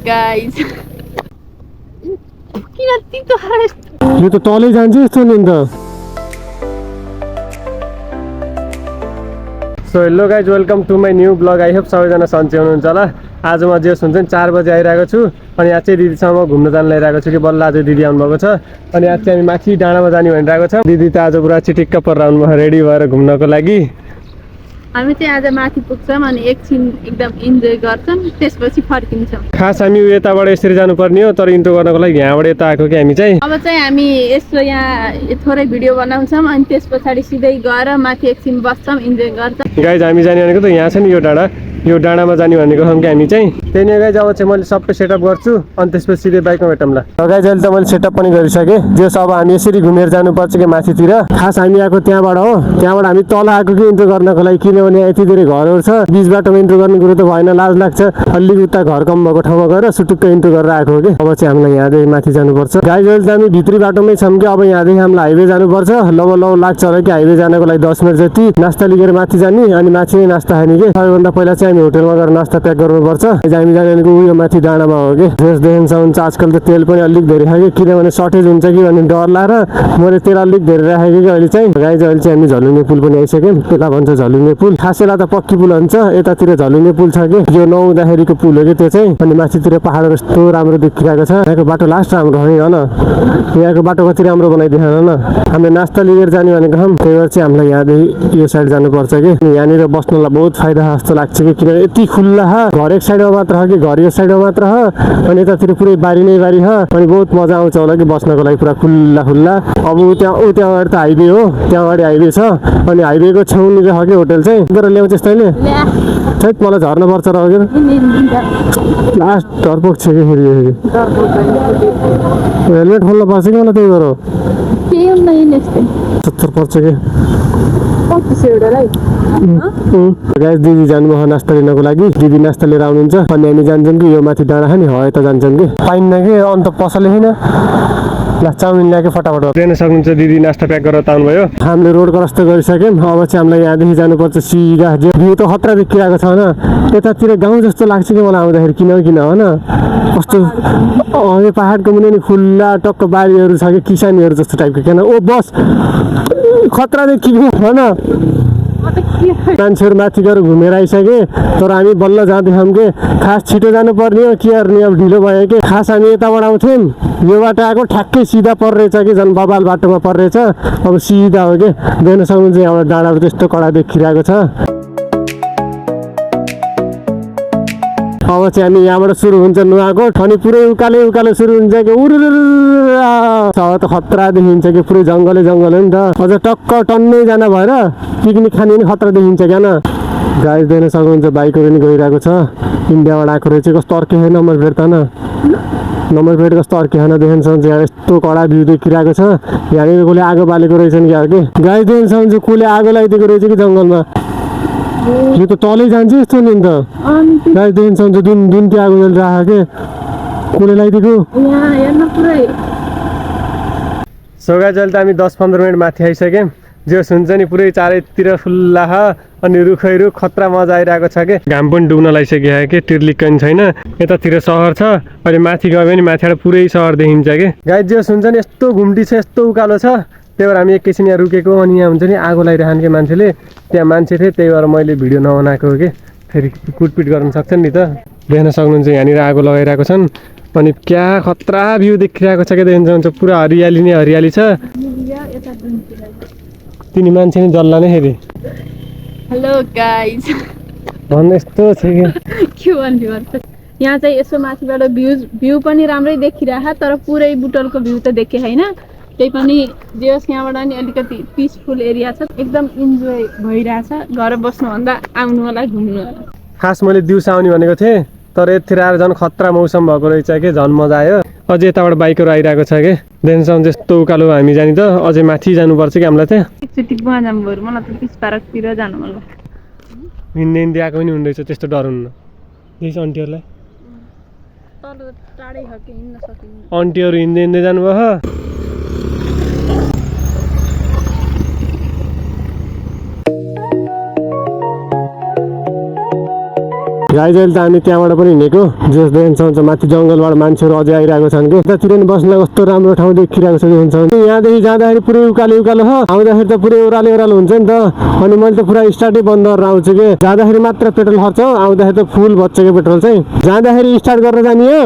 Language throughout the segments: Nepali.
गाइस किन तितो यो त तलै जान्छ यस्तो नि त so hello guys welcome to my new blog I hope सबैजना सन्चै हुनुहुन्छ होला आज म जे हुन्छ नि 4 बजे आइरहेको छु अनि आज चाहिँ दिदीसँग घुम्न जान लागिरहेको छु कि बल्ल आज दिदी आउनुभएको छ अनि आज चाहिँ हामी माथि डाँडामा जाने भनिरहेको छ दिदी त आज पुरा चिटिक्क परेर आउनुभयो रेडी भएर घुम्नको लागि हामी चाहिँ आज माथि पुग्छौँ अनि एकछिन एकदम इन्जोय गर्छौँ त्यसपछि फर्किन्छौँ खास हामी यताबाट यसरी जानुपर्ने हो तर इन्जोय गर्नको लागि यहाँबाट यता आएको कि हामी चाहिँ अब चाहिँ हामी यसो यहाँ थोरै भिडियो बनाउँछौँ अनि त्यस पछाडि सिधै गएर माथि एकछिन बस्छौँ इन्जोय गर्छौँ गाइज हामी जाने भनेको त यहाँ छ नि यो डाँडामा जाने भनेको छौँ कि हामी चाहिँ त्यही नै गाइज अब चाहिँ मैले सबै सेटअप गर्छु अनि त्यसपछि सिधै बाइकमा भेटौँला गाइज अहिले त मैले सेटअप पनि गरिसकेँ जस अब हामी यसरी घुमेर जानुपर्छ कि माथितिर खास हामी आएको त्यहाँबाट हो त्यहाँबाट हामी तल आएको कि इन्ट्रो गर्नको लागि किनभने यति धेरै घरहरू छ बिच बाटोमा इन्ट्रो गर्ने कुरो त भएन लाज लाग्छ अलिक उता घर कम भएको ठाउँमा गएर सुटुक्क इन्ट्रो गरेर आएको हो कि अब चाहिँ हामीलाई यहाँदेखि माथि जानुपर्छ गाइज अहिले त हामी भित्री बाटोमै छौँ कि अब यहाँदेखि हामीलाई हाइवे जानुपर्छ लौ लाग्छ होला कि हाइवे जानको लागि 10 मिनट जति नास्ता लिएर माथि जाने अनि माथि नै नास्ता खाने कि सबैभन्दा पहिला चाहिँ हामी होटलमा गएर नास्ता प्याक गर्नुपर्छ हामी जाने भनेको उयो माथि डाँडामा हो कि जसदेखि हुन्छ आजकल त तेल पनि अलिक धेरै खायो किनभने सर्टेज हुन्छ कि भन्ने डर लाएर मैले तेल अलिक धेरै राखेको कि अहिले चाहिँ गाइज अहिले चाहिँ हामी झलुङ्गे पुल पनि आइसक्यौँ त्यसलाई भन्छ झलुङ्गे पुल खास यसलाई त पक्की पुल हुन्छ यतातिर झलुङ्गे पुल छ कि यो नहुँदाखेरिको पुल हो कि त्यो चाहिँ अनि माथितिर पहाडहरू यस्तो राम्रो देखिरहेको छ यहाँको बाटो लास्ट राम्रो हो होइन यहाँको बाटो कति राम्रो बनाइदिएन न हामीले नास्ता लिएर जाने भनेको छौँ त्यही भएर चाहिँ हामीलाई यहाँदेखि यो साइड जानुपर्छ कि यहाँनिर बस्नलाई बहुत फाइदा जस्तो लाग्छ कि किनभने यति खुल्ला घर एक साइडमा मात्र हो कि घर यो साइडमा मात्र हो अनि यतातिर पुरै बारी नै बारी हो अनि बहुत मजा आउँछ होला कि बस्नको लागि पुरा खुल्ला अब त्यहाँ अगाडि त हाइवे हो त्यहाँ अगाडि हाइवे छ अनि हाइवेको छेउनी चाहिँ हो कि होटल चाहिँ गरेर ल्याउँछ यस्तैले छैट मलाई झर्न पर्छ र अघि लास्ट डर पुग्छ कि फेरि हेलमेट खोल्नु पर्छ कि मलाई त्यही भएर 70 पर्छ कि गाइस दिदी जानुभयो नास्ता लिनको लागि दिदी नास्ता लिएर आउनुहुन्छ अनि हामी जान्छौँ कि यो माथि डाँडा खाने हो यता जान्छौँ कि पाइन्न कि अन्त पसलै छैन ल चाउमिन ल्याएको फटाफट हेर्न सक्नुहुन्छ दिदी नास्ता प्याक गरेर आउनुभयो हामीले रोड क्रस त गरिसक्यौँ अब चाहिँ हामीलाई यहाँदेखि जानुपर्छ सिधा भ्यू त खतरा देखिरहेको छ होइन यतातिर गाउँ जस्तो लाग्छ कि मलाई आउँदाखेरि किन होइन कस्तो यो पहाडको मुनि नि खुल्ला टक्क बारीहरू छ कि किसानीहरू जस्तो टाइपको किन ओ बस खतरा देखियो होइन मान्छेहरू माथि गएर घुमेर आइसके तर हामी बल्ल जाँदैछौँ कि खास छिटो जानुपर्ने हो के गर्ने अब ढिलो भयो कि खास हामी यताबाट आउँथ्यौँ यो बाटो आएको ठ्याक्कै सिधा पर्रहेछ कि झन् बबाल बाटोमा पर्रहेछ अब सिधा हो कि देख्न सक्नुहुन्छ यहाँबाट डाँडाहरू त्यस्तो कडा देखिरहेको छ अब चाहिँ हामी यहाँबाट सुरु हुन्छ नुवाकोट अनि पुरै उकालो सुरु हुन्छ कि त खतरा देखिन्छ कि पुरै जङ्गलै हो नि त अझ टक्क टन्नै जान भएर पिकनिक खाने पनि खतरा देखिन्छ क्या न गाइस देख्न सक्नुहुन्छ बाइकहरू पनि गइरहेको छ इन्डियाबाट आएको रहेछ कस्तो अर्कै नम्बर प्लेट त नम्बर प्लेट कस्तो अर्कै देख्न सक्नुहुन्छ यहाँ यस्तो कडा भ्यू देखिरहेको छ यहाँनिर कसले आगो बालेको रहेछ नि क्या कि गाइस देख्न सक्नुहुन्छ कसले आगो लगाइदिएको रहेछ कि जङ्गलमा यो त तलै जान्छ यस्तो नि त गाइस देख्न सक्नुहुन्छ जुन त्यो आगो जलिरहेको के कसले लगाइदिएको सो गाइस अहिले त हामी 10-15 मिनट माथि आइसक्यौँ जो हुन्छ नि पुरै चारैतिर खुल्ला अनि रुखैरुख खतरा मजा आइरहेको छ कि घाम पनि डुब्न लागिसक्यो कि टिर्लिक्क पनि छैन यतातिर सहर छ अहिले माथि गयो भने माथिबाट पुरै सहर देखिन्छ कि गाइस जो हुन्छ नि यस्तो घुम्टी छ यस्तो उकालो छ त्यही भएर हामी एकैछिन यहाँ रुकेको अनि यहाँ हुन्छ नि आगो लगाइरहन् कि मान्छेले त्यहाँ मान्छे थिए त्यही भएर मैले भिडियो नबनाएको हो कि फेरि कुटपिट गर्न सक्छन् नि त देख्न सक्नुहुन्छ यहाँनिर आगो लगाइरहेको छन् अनि क्या खतरा भ्यू देखिरहेको छ क्या देख्न सक्नुहुन्छ पुरा हरियाली नै हरियाली छ तिनी मान्छे नै जल्ला नै फेरि हेलो गाइस भन्नु यस्तो छ के भन्नु यहाँ चाहिँ यसो माथिबाट भ्यू पनि राम्रै देखिरहेको तर पुरै बुटलको भ्यू त देखे होइन त्यही पनि जे होस् यहाँबाट नि अलिकति पिसफुल एरिया छ एकदम इन्जोय भइरहेछ घर बस्नुभन्दा आउनु होला घुम्नु होला खास मैले दिउँसो आउने भनेको थिएँ तर यतिखेर आएर झन् खतरा मौसम भएको रहेछ कि झन् मजा आयो अझै यताबाट बाइकहरू आइरहेको छ कि देख्छौँ जस्तो उकालो हामी जाने त अझै माथि जानुपर्छ कि हामीलाई चाहिँ एकचोटि गुवा जानु बरु मलाई त पिस पार्कतिर जानु मन लाग्छ हिँड्दै आएको पनि हुँदैछ त्यस्तो डर हुन्न देख्छ आन्टीहरूलाई आन्टीहरू हिँड्दै जानुभयो गाइज अहिले त हामी त्यहाँबाट पनि हिँडेको जस देखिन्छ माथि जङ्गलबाट मान्छेहरू अझै आइरहेको छन् कि यतातिर नि बस्नलाई कस्तो राम्रो ठाउँ देखिरहेको छ देखिन्छ यहाँदेखि जाँदाखेरि पुरै उकालो उकालो हो आउँदाखेरि त पुरै ओह्रालो ओह्रालो हुन्छ नि त अनि मैले त पुरा स्टार्टै बन्द गरेर आउँछु कि जाँदाखेरि मात्र पेट्रोल खर्च हो आउँदाखेरि त फुल बच्छ कि पेट्रोल चाहिँ जाँदाखेरि स्टार्ट गरेर जाने हो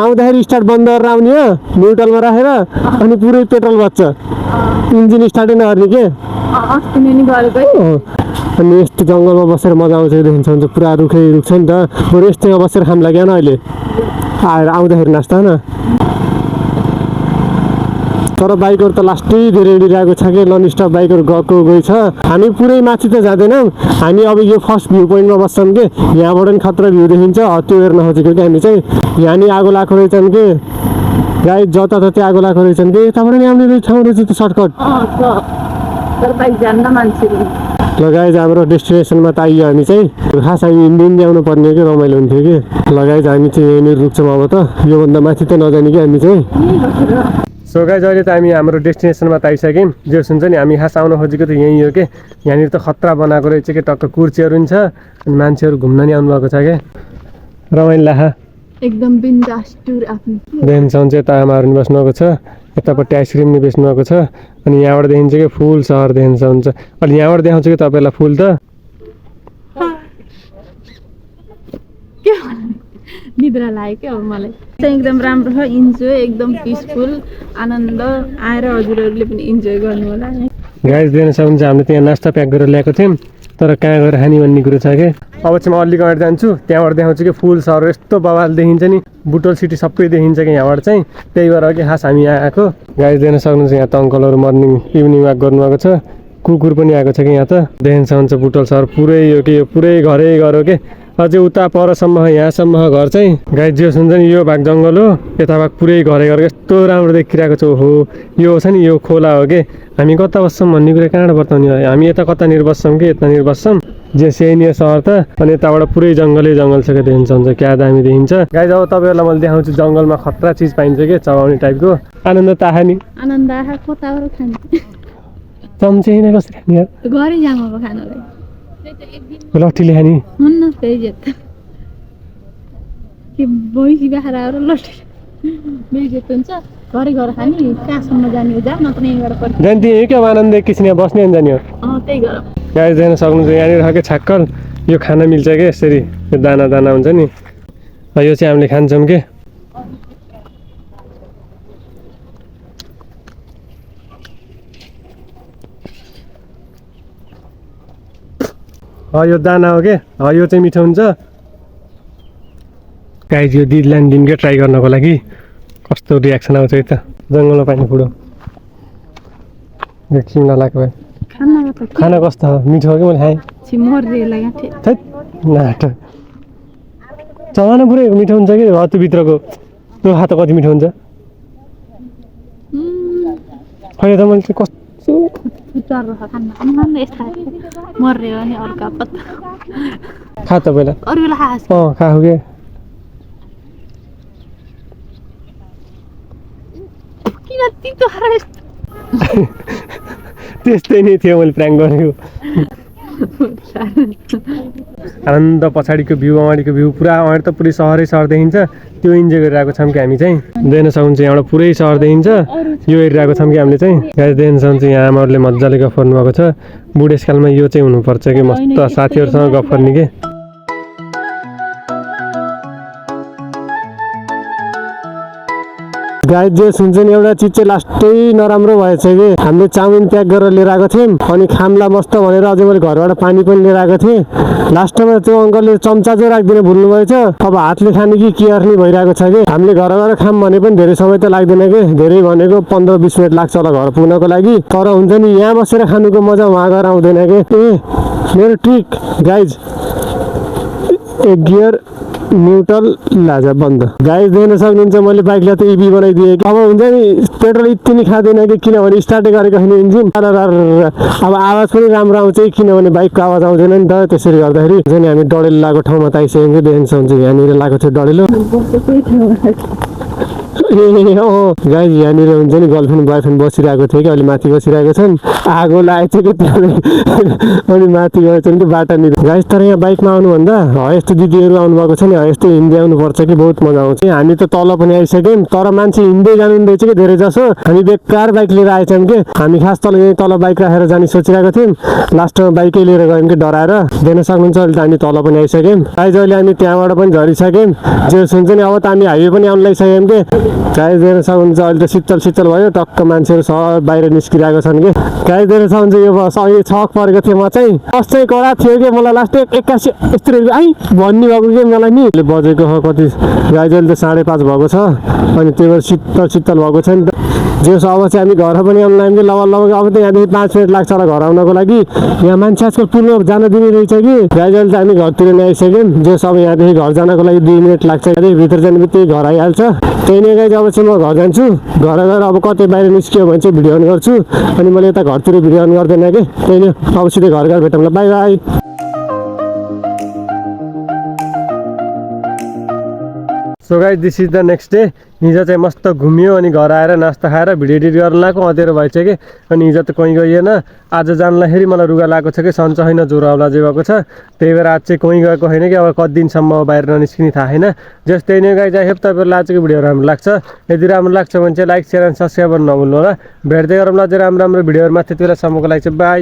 आउँदाखेरि स्टार्ट बन्द गरेर आउने हो न्युट्रलमा राखेर अनि पुरै पेट्रोल बच्छ इन्जिन स्टार्टै नगर्ने के अनि यस्तो जङ्गलमा बसेर मजा आउँछ देखिन्छ हुन्छ पुरा रुखै रुख छ नि त बरु यस्तैमा बसेर खाम लाग्यो न अहिले आएर आउँदाखेरि नास्ता न तर बाइकहरू त लास्टै धेरै हिँडिरहेको छ कि नन स्टप बाइकहरू गएको गइ छ हामी पुरै माथि त जाँदैनौँ हामी अब यो फर्स्ट भ्यू पोइन्टमा बस्छौँ कि यहाँबाट पनि खतरा भ्यू देखिन्छ त्यो हेर्न खोजेको कि हामी चाहिँ यहाँ नि आगो लगाएको रहेछन् कि गाई जताततै आगो लगाएको रहेछन् कि यताबाट नि आउने ठाउँ रहेछ त्यो सर्टकट लगाइज हाम्रो डेस्टिनेसनमा त आइयो हामी चाहिँ खास हामी हिँड्दै आउनु पर्ने कि रमाइलो हुन्थ्यो कि लगाइज हामी चाहिँ यहीँनिर रुक्छौँ अब त योभन्दा माथि त नजाने कि हामी चाहिँ सो गाइज अहिले त हामी हाम्रो डेस्टिनेसनमा त आइसक्यौँ जे हुन्छ नि हामी खास आउन खोजेको त यहीँ हो कि यहाँनिर त खतरा बनाएको रहेछ कि टक्क कुर्चीहरू पनि छ अनि मान्छेहरू घुम्न नि आउनुभएको छ क्या रमाइलो लाखा एकदम बिन्दास टुर आफ्नो देखिन्छ हुन्छ यता आमाहरू पनि बस्नुभएको छ यतापट्टि आइसक्रिम नि बेच्नु भएको छ अनि यहाँबाट देखिन्छ कि फुल सहर देखिन्छ हुन्छ अनि यहाँबाट देखाउँछु कि तपाईँलाई फुल त निद्रा लाग्यो अब मलाई चाहिँ एकदम राम्रो छ इन्जोय एकदम पिसफुल आनन्द आएर हजुरहरूले पनि इन्जोय गर्नु होला गाइस दिन सक्नुहुन्छ हामीले त्यहाँ नास्ता प्याक गरेर ल्याएको थियौँ तर कहाँ गएर खाने भन्ने कुरो छ कि अब चाहिँ म अलिक अगाडि जान्छु त्यहाँबाट देखाउँछु कि फुल सहर यस्तो बवाल देखिन्छ नि बुटोल सिटी सबै देखिन्छ कि यहाँबाट चाहिँ त्यही भएर कि खास हामी यहाँ आएको गाइस दिन सक्नुहुन्छ यहाँ त अङ्कलहरू मर्निङ इभिनिङ वाक गर्नुभएको छ कुकुर पनि आएको छ कि यहाँ त देखिन्छ हुन्छ बुटोल सहर पुरै हो कि यो पुरै घरै घर हो कि अझै उता परसम्म यहाँसम्म घर चाहिँ गाई जे हुन्छ नि यो भाग जङ्गल हो यता भाग पुरै घरै घर यस्तो राम्रो देखिरहेको छ हो यो छ नि यो खोला हो कि हामी कता बस्छौँ भन्ने कुरा कहाँबाट बताउने हो हामी यता कतानिर बस्छौँ कि यतानिर बस्छौँ जे सेनी सहर त अनि यताबाट पुरै जङ्गलै जङ्गल छ क्या देखिन्छ हुन्छ क्या दामी देखिन्छ गाई अब तपाईँहरूलाई मैले देखाउँछु जङ्गलमा खतरा चिज पाइन्छ कि चबाउने टाइपको आनन्द त आहा नि आनन्द आहा कताबाट खाने चम्चे होइन कसरी खाने यार घरै जाम अब खानलाई लट्ठीले खाने हुन्न त्यही जेत के भैँसी बाख्रा आएर लट्ठी बेजेत हुन्छ घरै घर खाने कहाँसम्म जाने हो जा नत्र यहीँबाट पर्छ जान्थेँ यही क्या आनन्द एकैछिन यहाँ बस्ने अनि जाने हो त्यही गर गाई जान सक्नुहुन्छ यहाँनिर खालको छाक्कल यो खाना मिल्छ क्या यसरी यो दाना दाना हुन्छ नि यो चाहिँ हामीले खान्छौँ कि यो दाना हो कि यो चाहिँ मिठो हुन्छ गाइज यो दिदीलाई दिउँ क्या ट्राई गर्नको लागि कस्तो रियाक्सन आउँछ है त जङ्गलमा पाइने फुडो एकछिन नलाएको भए खाना कस्तो हो मिठो हो कि मैले खाएँ नाटक चबाना पुरै मिठो हुन्छ कि त्यो भित्रको त्यो हात कति मिठो हुन्छ खै त मैले चाहिँ कस्तो खा त पहिला खाऊ के त्यस्तै नै थियो मैले प्र्याङ्क गरेको आनन्द पछाडिको भ्यू अगाडिको भ्यू पुरा अगाडि त पुरै सहरै सहर देखिन्छ त्यो इन्जोय गरिरहेको छौँ कि हामी चाहिँ देख्न सक्नुहुन्छ यहाँबाट पुरै सहर देखिन्छ यो हेरिरहेको छौँ कि हामीले चाहिँ गाइस देख्न सक्नुहुन्छ यहाँ आमाहरूले मजाले गफ गर्नुभएको छ बुढेसकालमा यो चाहिँ हुनुपर्छ कि मस्त साथीहरूसँग गफ गर्ने कि गाइस जे सुन्छ नि एउटा चिज चाहिँ लास्टै नराम्रो भएछ कि हामीले चाउमिन प्याक गरेर लिएर आएको थियौँ अनि खामला मस्त भनेर अझै मैले घरबाट पानी पनि लिएर आएको थिएँ लास्टमा त्यो अङ्कलले चम्चा चाहिँ राखिदिन भुल्नु भएछ अब हातले खाने कि गर्ने भइरहेको छ कि हामीले घर गएर खाम भने पनि धेरै समय त लाग्दैन कि धेरै भनेको 15-20 मिनट लाग्छ होला घर पुग्नको लागि तर हुन्छ नि यहाँ बसेर खानुको मजा वहाँ गएर आउँदैन कि मेरो ट्रिक गाइज एक गियर न्युट्रल लाजा बन्द गाइस देख्न सक्नुहुन्छ मैले बाइकलाई त इभी बनाइदिएँ कि अब हुन्छ नि पेट्रोल यति नै खाँदैन कि किनभने स्टार्टै गरेको छैन इन्जिन अब आवाज पनि राम्रो आउँछ किनभने बाइकको आवाज आउँदैन नि त त्यसरी गर्दाखेरि हुन्छ नि हामी डडेलो लगाएको ठाउँमा त आइसक्यौँ कि देख्न सक्नुहुन्छ यहाँनिर लगाएको थियो डडेलो गाइज यहाँनिर हुन्छ नि गर्लफ्रेन्ड बोयफ्रेन्ड बसिरहेको थियो कि अहिले माथि बसिरहेको छन् आगो लागेको छ कि त्यहाँ अनि माथि गएछन् कि बाटानिर गाइज तर यहाँ बाइकमा आउनुभन्दा यस्तो दिदीहरू आउनुभएको छ नि यस्तो हिँड्दै आउनुपर्छ कि बहुत मजा आउँछ हामी त तल पनि आइसक्यौँ तर मान्छे हिँड्दै जानु रहेछ कि धेरै जसो हामी बेकार बाइक लिएर आएछौँ कि हामी खास तल बाइक राखेर जाने सोचिरहेको थियौँ लास्टमा बाइकै लिएर गयौँ कि डराएर देख्न सक्नुहुन्छ अहिले त हामी तल पनि आइसक्यौँ गाइज अहिले हामी त्यहाँबाट पनि झरिसक्यौँ जे हुन्छ नि अब त हामी हाइवे पनि आउनु लागिसक्यौँ कि गाइज देख्न सक्नुहुन्छ अहिले त शीतल भयो टक्क मान्छेहरू सब बाहिर निस्किरहेको छन् कि गाइज देख्न सक्नुहुन्छ यो बस अहिले छक परेको थियो म चाहिँ कस्तै कडा थियो कि मलाई लास्ट 81 यस्तो आई भन्ने भएको कि मलाई नि बजेको हो कति गाइज अहिले त 5:30 भएको छ अनि त्यही भएर शीतल भएको छ नि त जे अब चाहिँ हामी घर पनि आउनु लाग्यौँ कि लगभग अब त यहाँदेखि 5 मिनट लाग्छ होला घर आउनको लागि यहाँ मान्छे आजकल पुलमा जान दिने रहेछ कि गाइज अहिले त हामी घरतिर नै आइसक्यौँ जे अब यहाँदेखि घर जानको लागि 2 मिनट लाग्छ यहाँदेखि भित्र जाने बित्तिकै घर आइहाल्छ त्यही नै गाइज अब चाहिँ म घर जान्छु घर गएर अब कतै बाहिर निस्क्यो भने चाहिँ भिडियो अन गर्छु अनि मैले यता घरतिर भिडियो अन गर्दैन कि त्यही नै अब सिधै घर गएर भेटौँला bye bye so guys this is the next day हिजो चाहिँ मस्त घुमियो अनि घर आएर नास्ता खाएर भिडियो एडिट गर्न लगाएको अँधेरो भएछ कि अनि हिजो त कहीँ गइएन आज जानलाखेरि मलाई रुगा लगाएको छ कि सन्च छैन ज्वरो आउला जे भएको छ त्यही भएर आज चाहिँ कहीँ गएको होइन कि अब कति दिनसम्म बाहिर ननिस्किने थाहा छैन जस्तै नै गाइज आई होप तपाईँहरूलाई आजको भिडियो राम्रो लाग्छ यदि राम्रो लाग्छ भने चाहिँ लाइक सेयर एन्ड सब्सक्राइब गर्नु नभुल्नु होला भेट्दै गरौँला अझै राम्रो भिडियोहरूमा त्यति बेलासम्मको लागि चाहिँ बाई